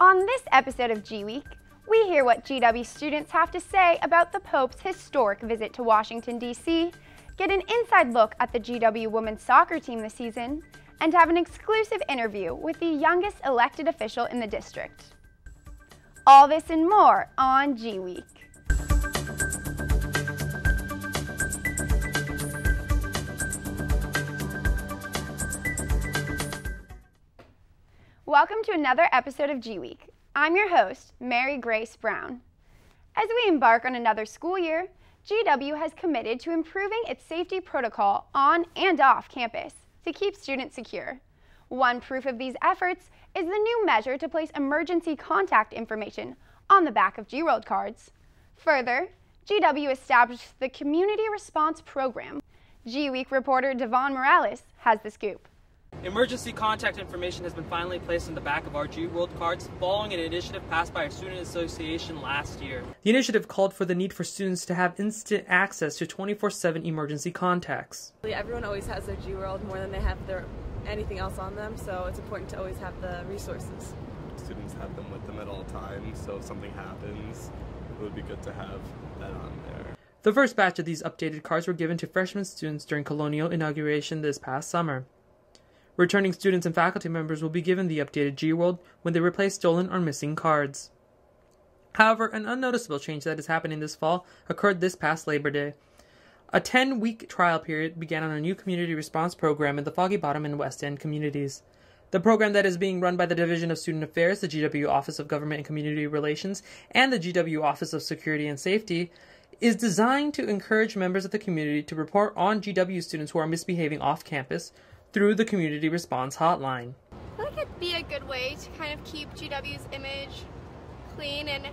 On this episode of GWeek, we hear what GW students have to say about the Pope's historic visit to Washington, D.C., get an inside look at the GW women's soccer team this season, and have an exclusive interview with the youngest elected official in the district. All this and more on GWeek. Welcome to another episode of GWeek. I'm your host, Mary Grace Brown. As we embark on another school year, GW has committed to improving its safety protocol on and off campus to keep students secure. One proof of these efforts is the new measure to place emergency contact information on the back of GWorld cards. Further, GW established the Community Response Program. GWeek reporter Devon Morales has the scoop. Emergency contact information has been finally placed on the back of our GWorld cards following an initiative passed by our student association last year. The initiative called for the need for students to have instant access to 24/7 emergency contacts. Everyone always has their GWorld more than they have anything else on them, so it's important to always have the resources. Students have them with them at all times, so if something happens, it would be good to have that on there. The first batch of these updated cards were given to freshman students during Colonial inauguration this past summer. Returning students and faculty members will be given the updated GWorld when they replace stolen or missing cards. However, an unnoticeable change that is happening this fall occurred this past Labor Day. A 10-week trial period began on a new community response program in the Foggy Bottom and West End communities. The program that is being run by the Division of Student Affairs, the GW Office of Government and Community Relations, and the GW Office of Security and Safety is designed to encourage members of the community to report on GW students who are misbehaving off campus through the Community Response Hotline. I feel like it'd be a good way to kind of keep GW's image clean, and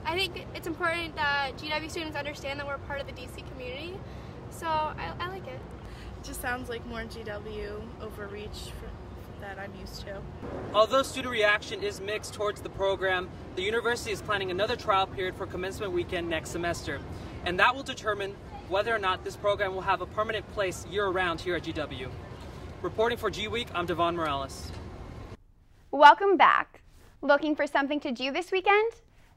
I think it's important that GW students understand that we're part of the DC community, so I like it. It just sounds like more GW overreach that I'm used to. Although student reaction is mixed towards the program, the university is planning another trial period for commencement weekend next semester, and that will determine whether or not this program will have a permanent place year-round here at GW. Reporting for GWeek, I'm Devon Morales. Welcome back. Looking for something to do this weekend?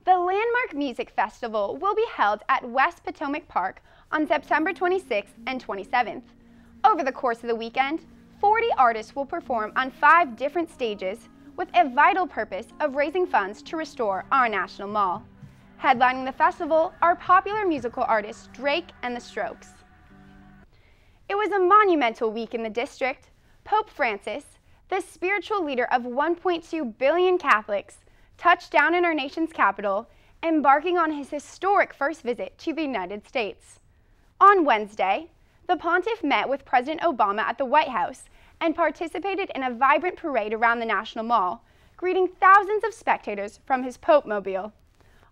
The Landmark Music Festival will be held at West Potomac Park on September 26th and 27th. Over the course of the weekend, 40 artists will perform on 5 different stages with a vital purpose of raising funds to restore our National Mall. Headlining the festival are popular musical artists Drake and the Strokes. It was a monumental week in the district. Pope Francis, the spiritual leader of 1.2 billion Catholics, touched down in our nation's capital, embarking on his historic first visit to the United States. On Wednesday, the pontiff met with President Obama at the White House and participated in a vibrant parade around the National Mall, greeting thousands of spectators from his Pope-mobile.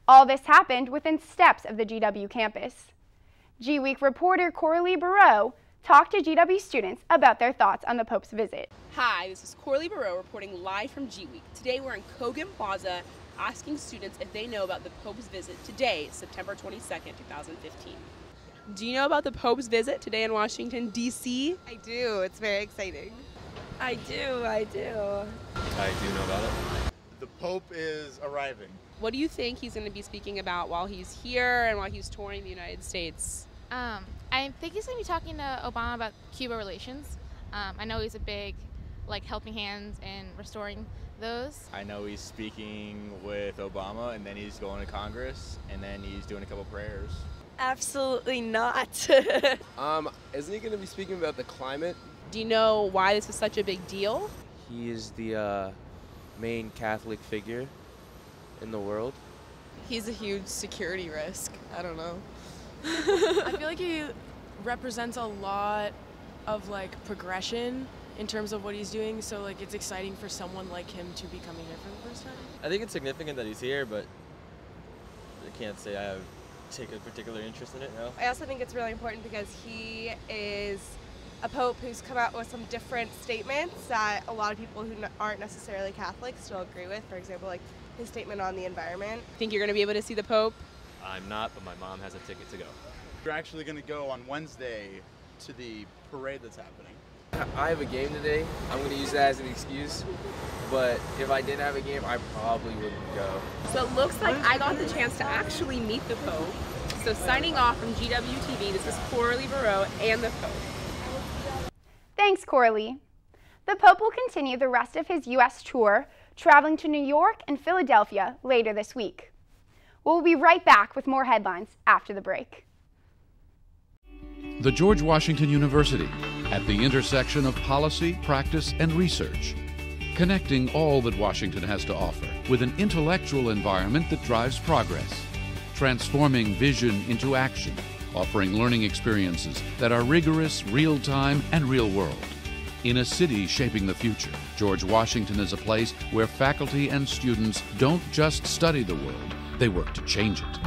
All this happened within steps of the GW campus. GWeek reporter Coralie Barreau talked to GW students about their thoughts on the Pope's visit. Hi, this is Coralie Barreau reporting live from GWeek. Today we're in Kogan Plaza asking students if they know about the Pope's visit today, September 22nd, 2015. Do you know about the Pope's visit today in Washington, D.C.? I do. It's very exciting. I do. I do know about it. The Pope is arriving. What do you think he's going to be speaking about while he's here and while he's touring the United States? I think he's going to be talking to Obama about Cuba relations. I know he's a big, helping hands in restoring those. I know he's speaking with Obama, and then he's going to Congress, and then he's doing a couple prayers. Absolutely not. Isn't he going to be speaking about the climate? Do you know why this is such a big deal? He is the main Catholic figure in the world. He's a huge security risk. I don't know. I feel like he represents a lot of progression in terms of what he's doing, so it's exciting for someone like him to be coming here for the first time. I think it's significant that he's here, but I can't say I take a particular interest in it now. I also think it's really important because he is a pope who's come out with some different statements that a lot of people who aren't necessarily Catholic still agree with. For example, his statement on the environment. Think you're going to be able to see the Pope? I'm not, but my mom has a ticket to go. We're actually going to go on Wednesday to the parade that's happening. I have a game today. I'm going to use that as an excuse. But if I didn't have a game, I probably wouldn't go. So it looks like I got the chance to actually meet the Pope. So signing off from GWTV, this is Coralie Barreau and the Pope. Thanks, Coralie. The Pope will continue the rest of his U.S. tour, traveling to New York and Philadelphia later this week. We'll be right back with more headlines after the break. The George Washington University, at the intersection of policy, practice, and research, connecting all that Washington has to offer with an intellectual environment that drives progress, transforming vision into action, offering learning experiences that are rigorous, real-time, and real-world. In a city shaping the future, George Washington is a place where faculty and students don't just study the world, they work to change it.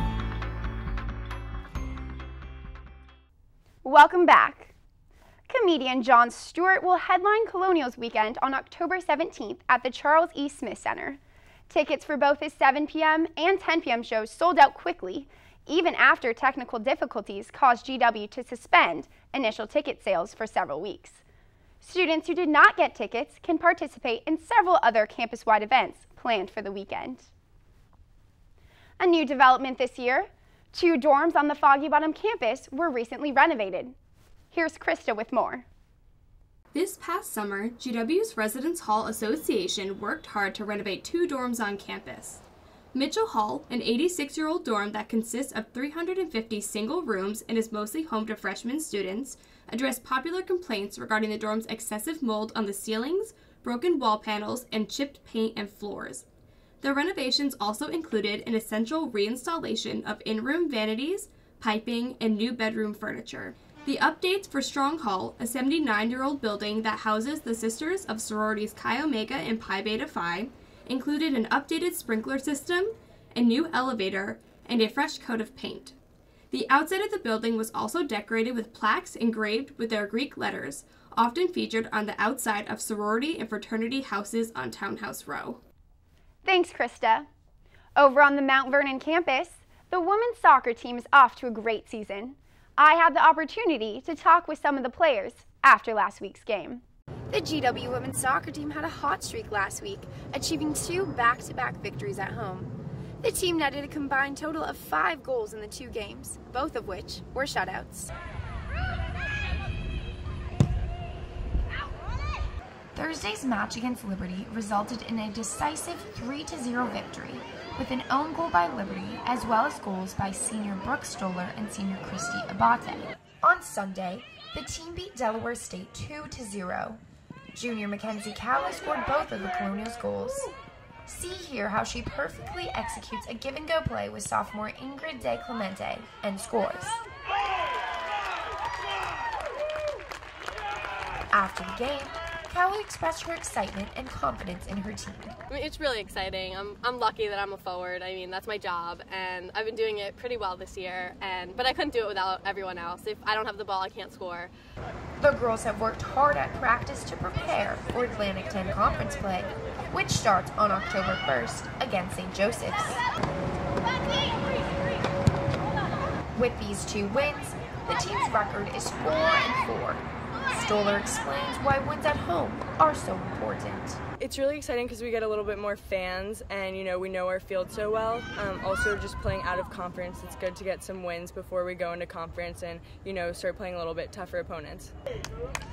Welcome back. Comedian Jon Stewart will headline Colonials weekend on October 17th at the Charles E. Smith Center. Tickets for both his 7 p.m. and 10 p.m. shows sold out quickly, even after technical difficulties caused GW to suspend initial ticket sales for several weeks. Students who did not get tickets can participate in several other campus-wide events planned for the weekend. A new development this year, 2 dorms on the Foggy Bottom campus were recently renovated. Here's Krista with more. This past summer, GW's Residence Hall Association worked hard to renovate 2 dorms on campus. Mitchell Hall, an 86-year-old dorm that consists of 350 single rooms and is mostly home to freshman students, addressed popular complaints regarding the dorm's excessive mold on the ceilings, broken wall panels, and chipped paint and floors. The renovations also included an essential reinstallation of in-room vanities, piping, and new bedroom furniture. The updates for Strong Hall, a 79-year-old building that houses the Sisters of Sororities Chi Omega and Pi Beta Phi, included an updated sprinkler system, a new elevator, and a fresh coat of paint. The outside of the building was also decorated with plaques engraved with their Greek letters, often featured on the outside of sorority and fraternity houses on Townhouse Row. Thanks, Krista. Over on the Mount Vernon campus, the women's soccer team is off to a great season. I had the opportunity to talk with some of the players after last week's game. The GW women's soccer team had a hot streak last week, achieving 2 back-to-back victories at home. The team netted a combined total of 5 goals in the 2 games, both of which were shutouts. Thursday's match against Liberty resulted in a decisive 3-0 victory, with an own goal by Liberty as well as goals by senior Brooke Stoller and senior Christy Abate. On Sunday, the team beat Delaware State 2-0. Junior Mackenzie Calla scored both of the Colonials' goals. See here how she perfectly executes a give-and-go play with sophomore Ingrid De Clemente and scores. After the game, Calla expressed her excitement and confidence in her team. I mean, it's really exciting. I'm lucky that I'm a forward. I mean, that's my job, and I've been doing it pretty well this year. But I couldn't do it without everyone else. If I don't have the ball, I can't score. The girls have worked hard at practice to prepare for Atlantic 10 conference play, which starts on October 1st against St. Joseph's. With these 2 wins, the team's record is 4-4. Stoller explains why wins at home are so important. It's really exciting because we get a little bit more fans and, we know our field so well. Also, just playing out of conference, it's good to get some wins before we go into conference and, start playing a little bit tougher opponents.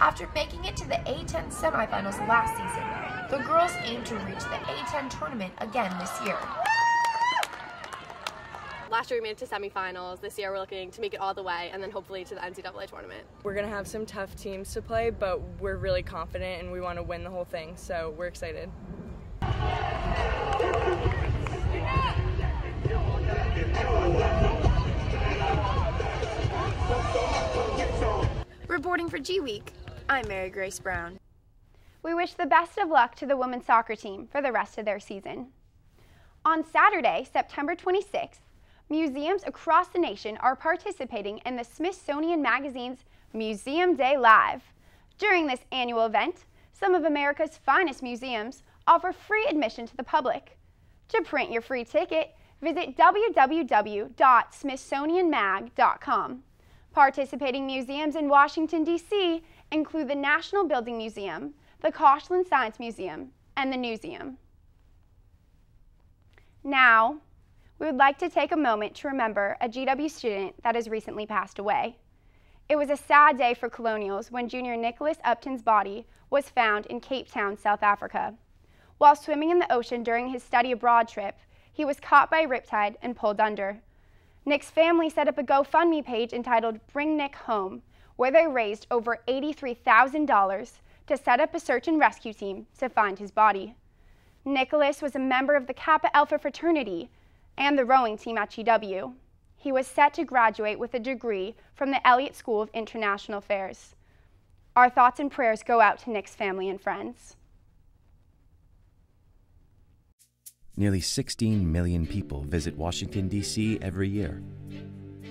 After making it to the A10 semifinals last season, the girls aim to reach the A10 tournament again this year. Last year we made it to semifinals. This year we're looking to make it all the way and then hopefully to the NCAA tournament. We're going to have some tough teams to play, but we're really confident and we want to win the whole thing, so we're excited. Reporting for GWeek, I'm Mary Grace Brown. We wish the best of luck to the women's soccer team for the rest of their season. On Saturday, September 26th, museums across the nation are participating in the Smithsonian Magazine's Museum Day Live. During this annual event, some of America's finest museums offer free admission to the public. To print your free ticket, visit www.smithsonianmag.com. Participating museums in Washington, D.C. include the National Building Museum, the Koshland Science Museum, and the Newseum. Now, we would like to take a moment to remember a GW student that has recently passed away. It was a sad day for Colonials when junior Nicholas Upton's body was found in Cape Town, South Africa. While swimming in the ocean during his study abroad trip, he was caught by a riptide and pulled under. Nick's family set up a GoFundMe page entitled Bring Nick Home, where they raised over $83,000 to set up a search and rescue team to find his body. Nicholas was a member of the Kappa Alpha fraternity and the rowing team at GW. He was set to graduate with a degree from the Elliott School of International Affairs. Our thoughts and prayers go out to Nick's family and friends. Nearly 16 million people visit Washington, D.C. every year.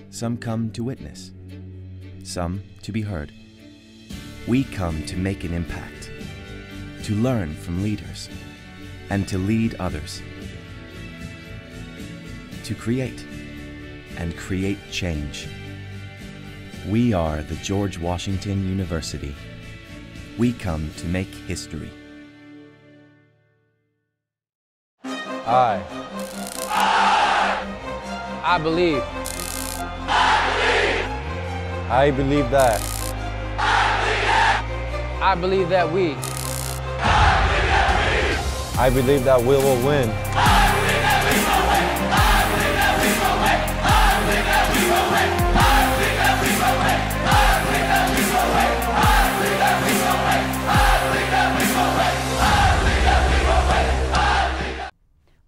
Some come to witness, some to be heard. We come to make an impact, to learn from leaders, and to lead others. To create and create change. We are the George Washington University. We come to make history. I believe. I believe that. I believe that we. I believe that we will win.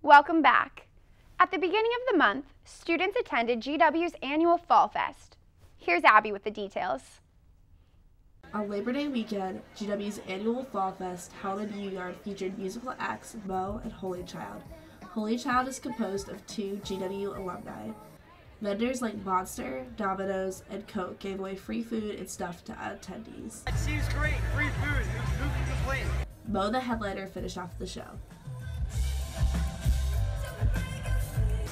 Welcome back. At the beginning of the month, students attended GW's annual Fall Fest. Here's Abby with the details. On Labor Day weekend, GW's annual Fall Fest held in U Yard featured musical acts Mo and Holy Child. Holy Child is composed of 2 GW alumni. Vendors like Monster, Domino's, and Coke gave away free food and stuff to attendees. It seems great, free food, who can complain? Mo, the headliner, finished off the show.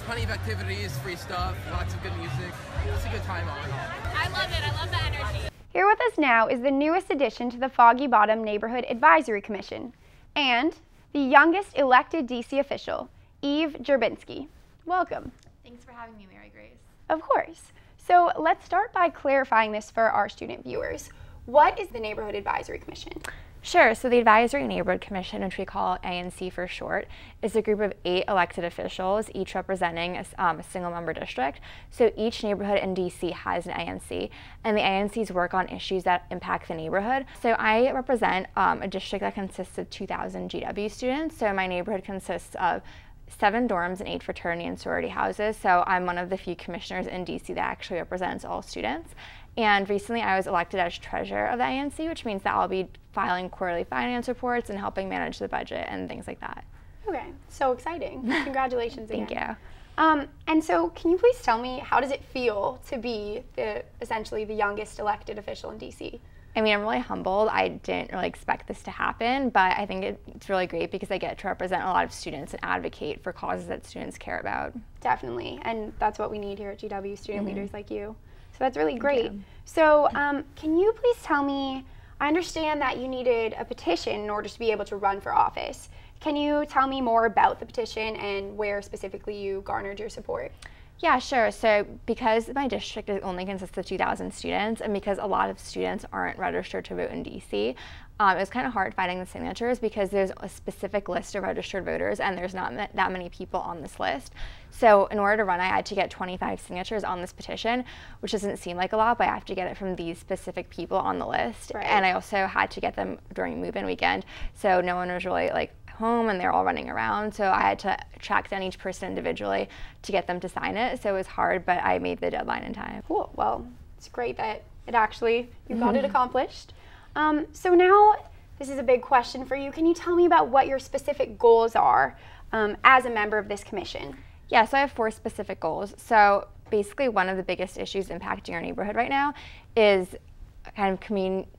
Plenty of activities, free stuff, lots of good music. It's a good time all in all. I love it. I love the energy. Here with us now is the newest addition to the Foggy Bottom Neighborhood Advisory Commission and the youngest elected DC official, Eve Jerbinski. Welcome. Thanks for having me, Mary Grace. Of course. So let's start by clarifying this for our student viewers. What is the Neighborhood Advisory Commission? Sure, so the Advisory Neighborhood Commission, which we call ANC for short, is a group of 8 elected officials, each representing a single member district. So each neighborhood in DC has an ANC, and the ANCs work on issues that impact the neighborhood. So I represent a district that consists of 2,000 GW students. So my neighborhood consists of 7 dorms and 8 fraternity and sorority houses. So I'm one of the few commissioners in DC that actually represents all students. And recently I was elected as treasurer of the ANC, which means that I'll be filing quarterly finance reports and helping manage the budget and things like that. Okay, so exciting. Congratulations again. Thank you. And so can you please tell me, how does it feel to be essentially the youngest elected official in DC? I mean, I'm really humbled. I didn't really expect this to happen, but I think it's really great because I get to represent a lot of students and advocate for causes that students care about. Definitely, and that's what we need here at GW, student leaders like you. So that's really great. So can you please tell me, I understand that you needed a petition in order to be able to run for office. Can you tell me more about the petition and where specifically you garnered your support? Yeah, sure. So because my district only consists of 2,000 students and because a lot of students aren't registered to vote in DC, it was kind of hard finding the signatures because there's a specific list of registered voters and there's not that many people on this list. So in order to run, I had to get 25 signatures on this petition, which doesn't seem like a lot, but I have to get it from these specific people on the list. Right. And I also had to get them during move-in weekend, so no one was really home and they're all running around, so I had to track down each person individually to get them to sign it. So it was hard, but I made the deadline in time. Cool. Well, it's great that you got it accomplished. So now this is a big question for you. Can you tell me about what your specific goals are as a member of this commission? Yeah, so I have 4 specific goals. So basically one of the biggest issues impacting our neighborhood right now is kind of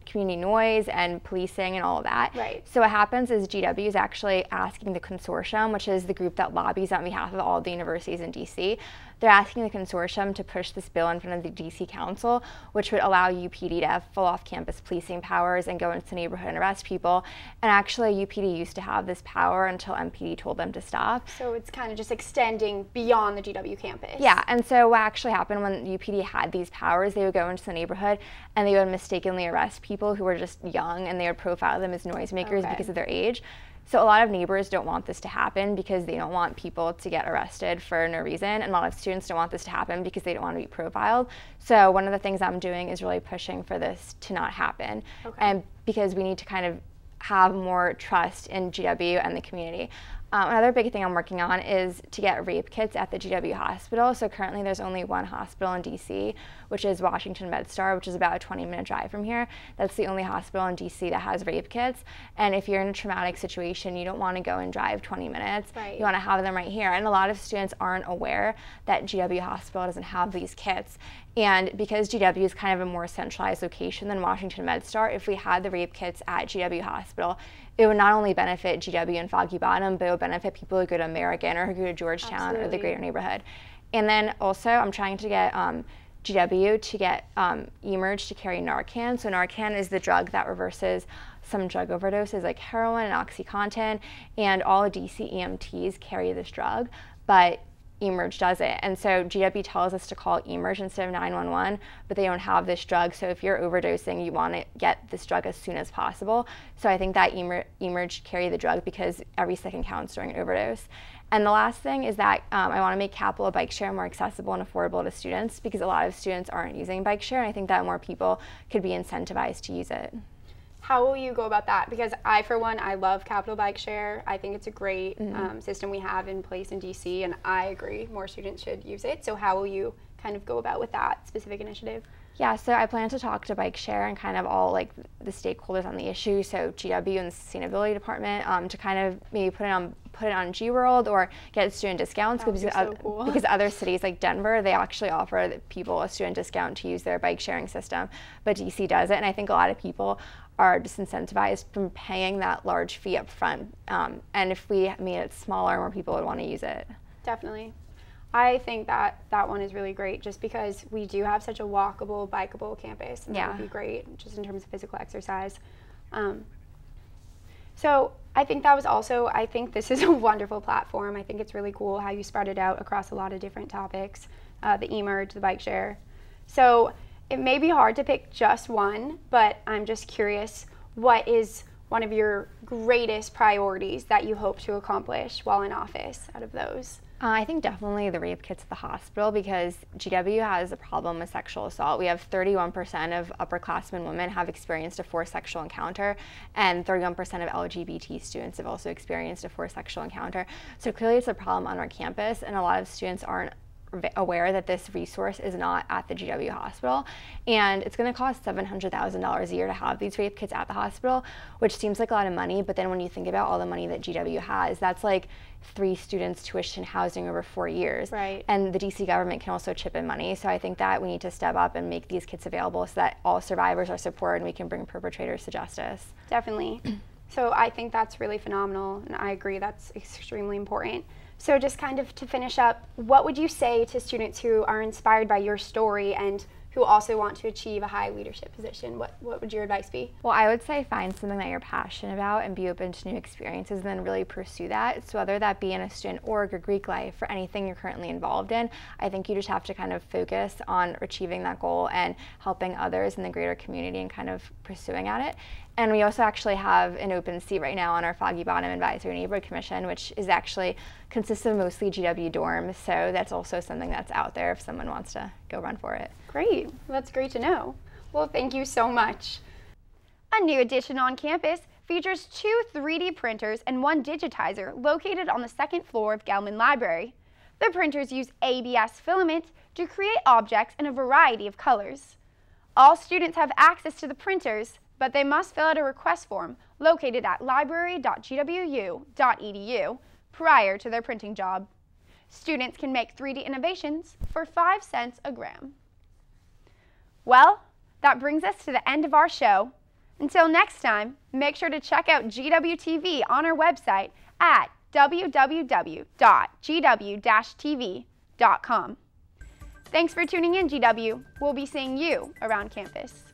community noise and policing and all of that. Right. So what happens is GW is actually asking the consortium, which is the group that lobbies on behalf of all the universities in DC, they're asking the consortium to push this bill in front of the DC Council, which would allow UPD to have full off-campus policing powers and go into the neighborhood and arrest people. And actually, UPD used to have this power until MPD told them to stop. So it's kind of just extending beyond the GW campus. Yeah, and so what actually happened when UPD had these powers, they would go into the neighborhood and they would mistakenly arrest people who were just young, and they would profile them as noisemakers because of their age. So a lot of neighbors don't want this to happen because they don't want people to get arrested for no reason, and a lot of students don't want this to happen because they don't want to be profiled. So one of the things I'm doing is really pushing for this to not happen, and because we need to kind of have more trust in GW and the community. Another big thing I'm working on is to get rape kits at the GW hospital. So currently there's only one hospital in DC, which is Washington MedStar, which is about a 20-minute drive from here. That's the only hospital in DC that has rape kits. And if you're in a traumatic situation, you don't want to go and drive 20 minutes. Right. You want to have them right here. And a lot of students aren't aware that GW hospital doesn't have these kits. And because GW is kind of a more centralized location than Washington MedStar, if we had the rape kits at GW hospital, it would not only benefit GW and Foggy Bottom, but it would benefit people who go to American or who go to Georgetown or the greater neighborhood. And then also I'm trying to get GW to get eMERGE to carry Narcan. So Narcan is the drug that reverses some drug overdoses like heroin and OxyContin, and all DC EMTs carry this drug, but eMERGE does it. And so GW tells us to call eMERGE instead of 911, but they don't have this drug. So if you're overdosing, you want to get this drug as soon as possible. So I think that eMERGE carry the drug because every second counts during an overdose. And the last thing is that I want to make Capital Bike Share more accessible and affordable to students, because a lot of students aren't using bike share, and I think that more people could be incentivized to use it. How will you go about that? Because I, for one, I love Capital Bike Share. I think it's a great system we have in place in DC, and I agree more students should use it. So how will you kind of go about with that specific initiative? Yeah, so I plan to talk to Bike Share and kind of all like the stakeholders on the issue, so GW and the sustainability department, to kind of maybe put it on GWorld or get student discounts, because other cities like Denver, they actually offer people a student discount to use their bike sharing system, but DC does it, and I think a lot of people are disincentivized from paying that large fee up front, and if we made it smaller, more people would want to use it. Definitely. I think that one is really great, just because we do have such a walkable, bikeable campus, and that would be great just in terms of physical exercise. So I think that was also, I think this is a wonderful platform. I think it's really cool how you spread it out across a lot of different topics, the eMERGE, the bike share. So it may be hard to pick just one, but I'm just curious, what is one of your greatest priorities that you hope to accomplish while in office out of those? I think definitely the rape kits at the hospital, because GW has a problem with sexual assault. We have 31% of upperclassmen women have experienced a forced sexual encounter, and 31% of LGBT students have also experienced a forced sexual encounter. So clearly it's a problem on our campus, and a lot of students aren't aware that this resource is not at the GW hospital, and it's going to cost $700,000 a year to have these rape kits at the hospital, which seems like a lot of money, but then when you think about all the money that GW has, that's like 3 students' tuition housing over 4 years. Right. And the DC government can also chip in money, so I think that we need to step up and make these kits available so that all survivors are supported and we can bring perpetrators to justice. Definitely. So I think that's really phenomenal, and I agree that's extremely important. So just kind of to finish up, what would you say to students who are inspired by your story and who also want to achieve a high leadership position? What would your advice be? Well, I would say find something that you're passionate about and be open to new experiences, and then really pursue that. So whether that be in a student org or Greek life or anything you're currently involved in, I think you just have to kind of focus on achieving that goal and helping others in the greater community and kind of pursuing at it. And we also actually have an open seat right now on our Foggy Bottom Advisory Neighborhood Commission, which is actually consists of mostly GW dorms, so that's also something that's out there if someone wants to go run for it. Great, well, that's great to know. Well, thank you so much. A new addition on campus features 2 3D printers and 1 digitizer located on the 2nd floor of Gelman Library. The printers use ABS filament to create objects in a variety of colors. All students have access to the printers, but they must fill out a request form located at library.gwu.edu prior to their printing job. Students can make 3D innovations for 5 cents a gram. Well, that brings us to the end of our show. Until next time, make sure to check out GW TV on our website at www.gw-tv.com. Thanks for tuning in, GW. We'll be seeing you around campus.